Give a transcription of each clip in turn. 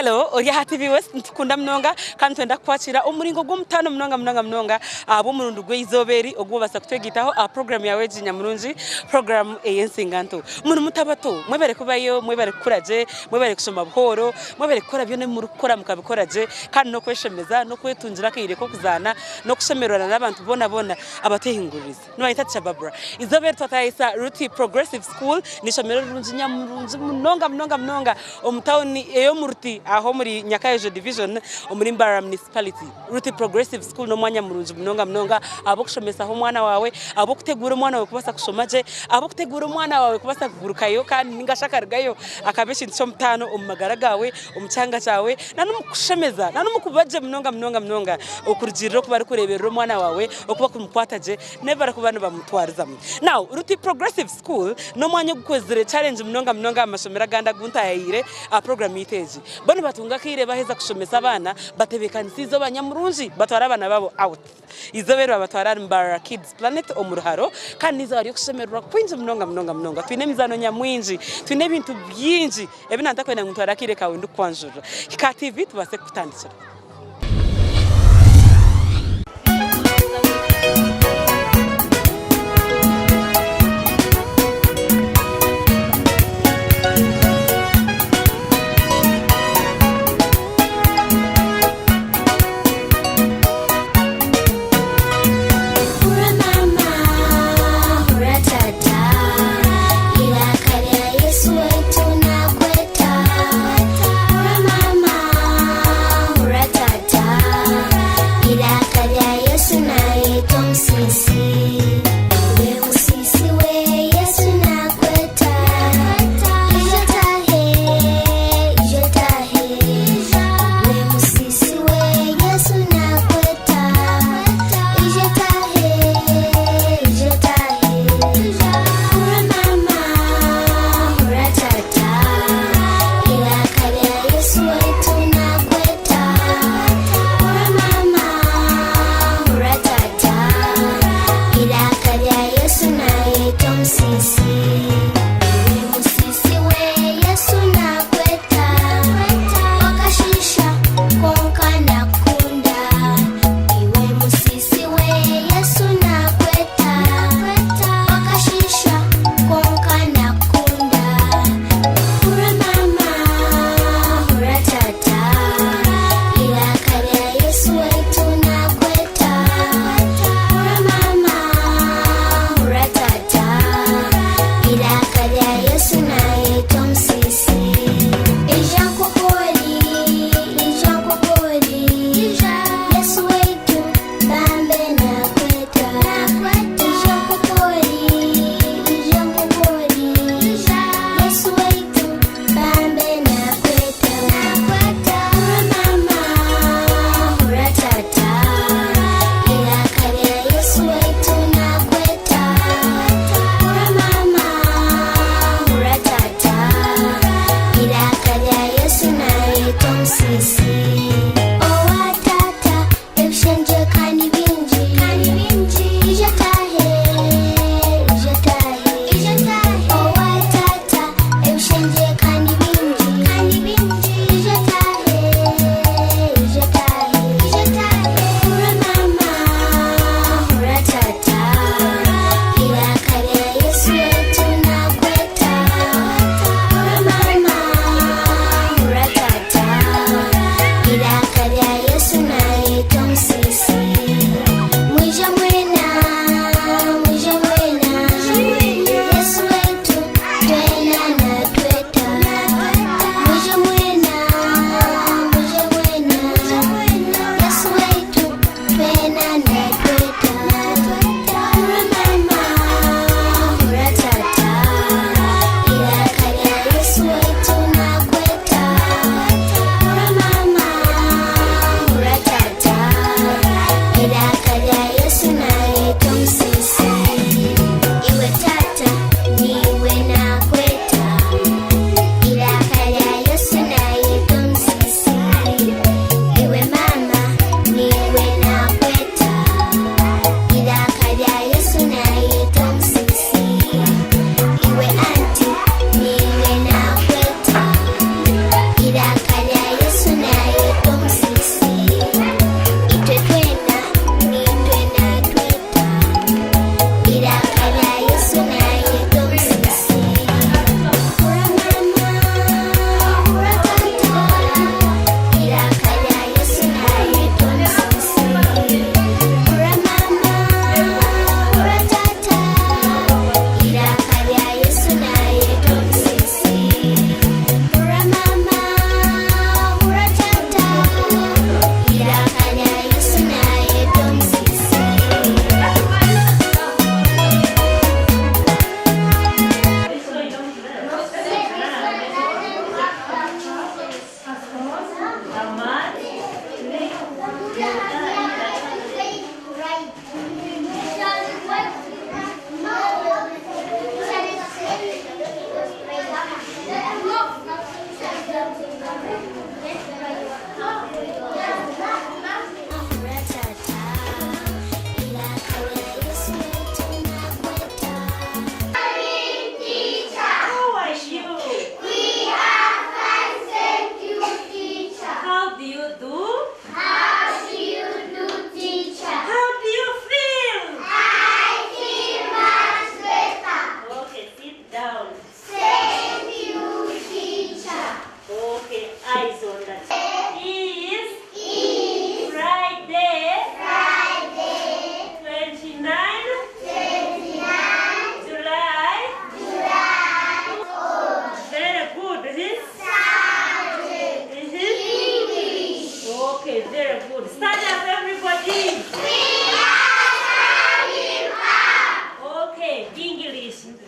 Hello, Oriya TV West ntukunda mnonga kandi twenda kwakira umuringo gw'umutano mnonga abo murundu gw'izoberi ogwo basa kutwegitaho program yawe Nyamurungi program eyensinganto muntu mutabato mwebere kubayo mwebere kuraje mwebere kushoma buhoro mwebere gukora byo ne murukora mukabikoraje kandi no kweshemeza no kwetunjira kire ko kuzana no kushemerana n'abantu bona abatehinguriza no ayita Chababra izoberi twatayisa Ruti Progressive School nishomero runji Nyamurungi mnonga omutawuni eyo muruti aho muri Nyakayejo division muri Mbara municipality Ruti Progressive School no mwanya murunji mnonga abo kushomesa ho mwana wawe abo kutegura umwana wawe kubasa kushomaje abo kutegura umwana wawe kubasa kugurukayo kandi ningashakarigayo akabeshi ncyo mutano umagara gawe umucyanga cyawe nanumukushemeza nanumukubaje mnonga ukurujiriro kubari kurebera umwana wawe okuba kumukwataje never kubana bamutwarizamo now Ruti Progressive School no mwanya gukozere challenge mnonga amashomera ganda guntayire a program iteje bano batunga kire baheza kushomesa abana batebekanisizo banyamurunji batwara abana babo out izobero abatwara Mbara Kids Planet omuruharo kandi nizo ari kushemerwa kwinje mnonga twine mizano nyamwinji twine bintu byinji ebinanta kwena mutwara kire kawe ndukwanjura Hika TV tubase kutandikira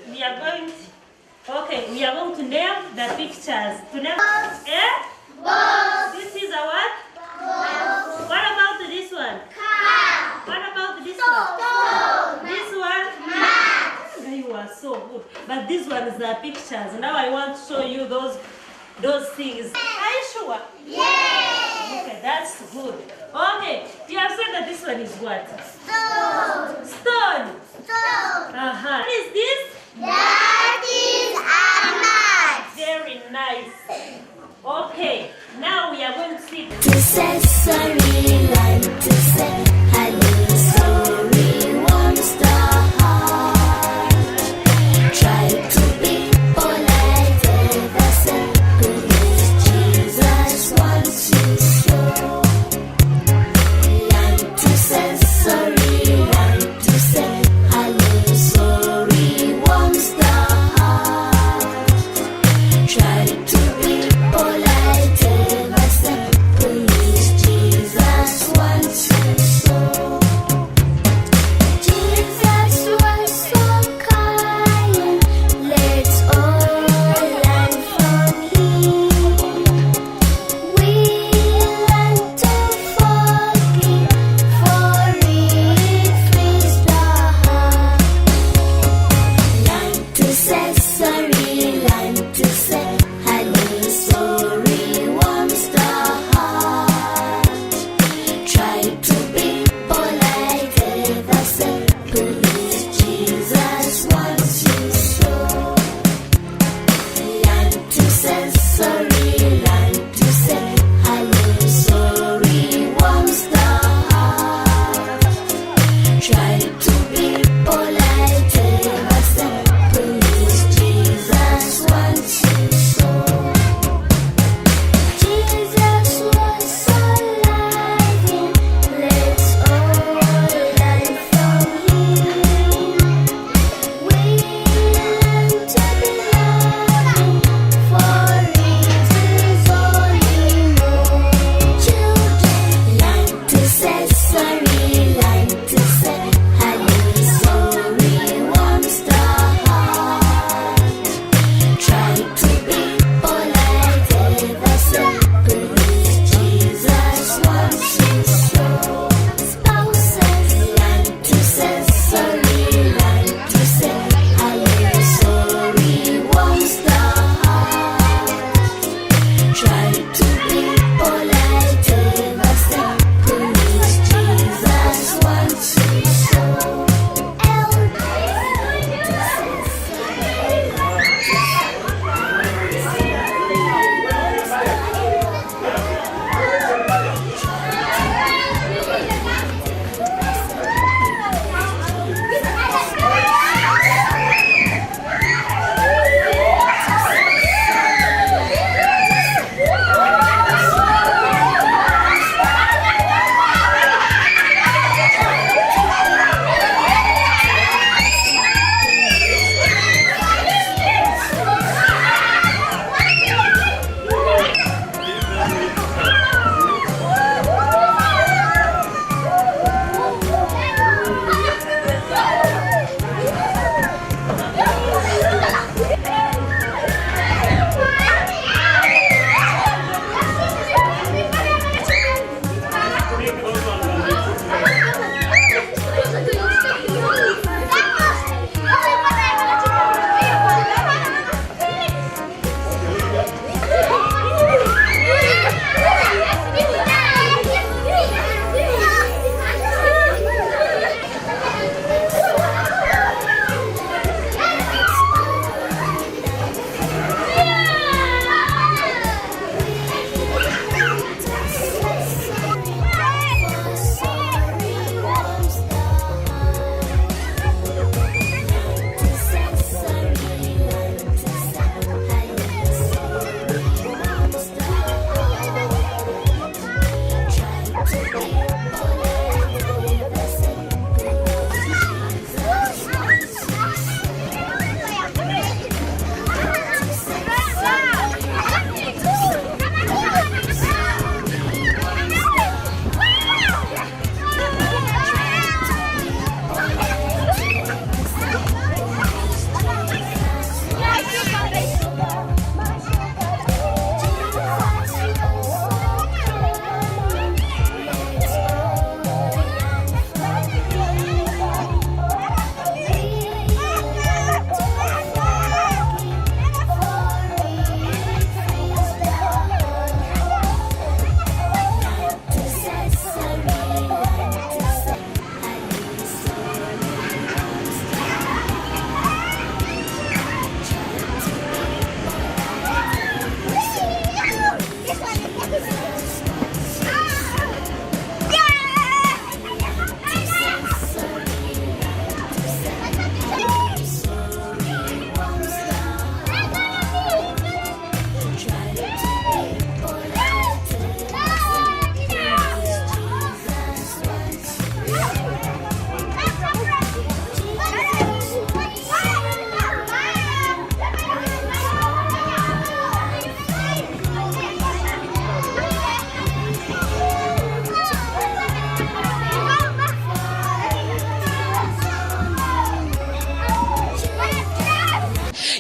we are going to, okay, we are going to name the pictures. To name, eh? Box. This is a what? Box. What about this one? Car. What about this one? This one? Mat. You are so good. But this one is the pictures. Now I want to show you those things. Are you sure? Yes. Okay, that's good. Okay, you have said that this one is what? Stone. Stone. Stone. What is this? That is a mat. Very nice. Okay, now we are going to see. To say sorry, like to say hello. Sorry warms the heart. Try to be polite, ever say goodness. Jesus wants you so. Like to say sorry, like to say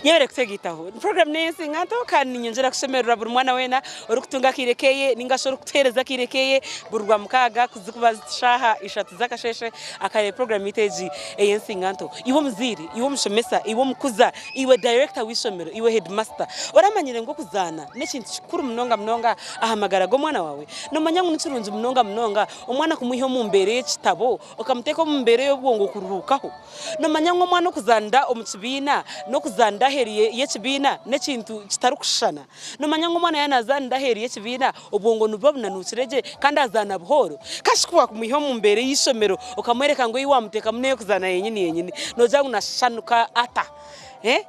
yere kutegitaho program nensi ngato kandi nyongera kushemerera buri mwana wena uri kutunga kirekeye ningashora kutereza kirekeye burwa mukaga kuzikubazishaha ishatu zakasheshe akare program iteji yensi ngato iwo muziri iwo mushomesa iwo mukuza iwe director wishomero iwe headmaster oramanyire ngo kuzana nekintu kikuru mnonga ahamagara go mwana wawe no manyangu nicurunje mnonga umwana kumuhiho mu mbere y'ikitabo ukamuteka mu mbere y'ubwongo kururukaho no manyangu mwana kuzanda omukibina no kuzanda heriye y'ekibina nekintu kitarukushana no manyangu mwana yanazanda heriye y'ekibina ubwongo nubabuna nukirege kandi azana buhoro kashikuwa kumuhiho mu mbere y'ishomero ukamwereka ngo yiwamuteka mune kuzana yenyine no jangu nashanuka ata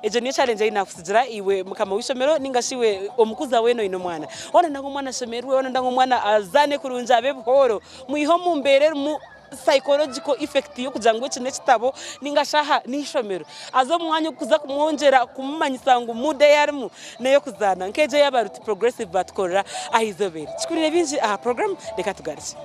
ejo niyo challenge inakusigira iwe mukama wishomero ningashiwe omukuza weno ino mwana ona ndango mwana shomerwe ona ndango mwana azane kurunja abe buhoro muiho mu mbere mu psychological effect yo kujangwe kine kitabo ningashaha nishomero azo mwanya kuza kumwongera kumumanyisa ngo mude yarmu nayo kuzana nkeje yabaruti progressive batkora ahizobere chikurire binji aha program reka tugarije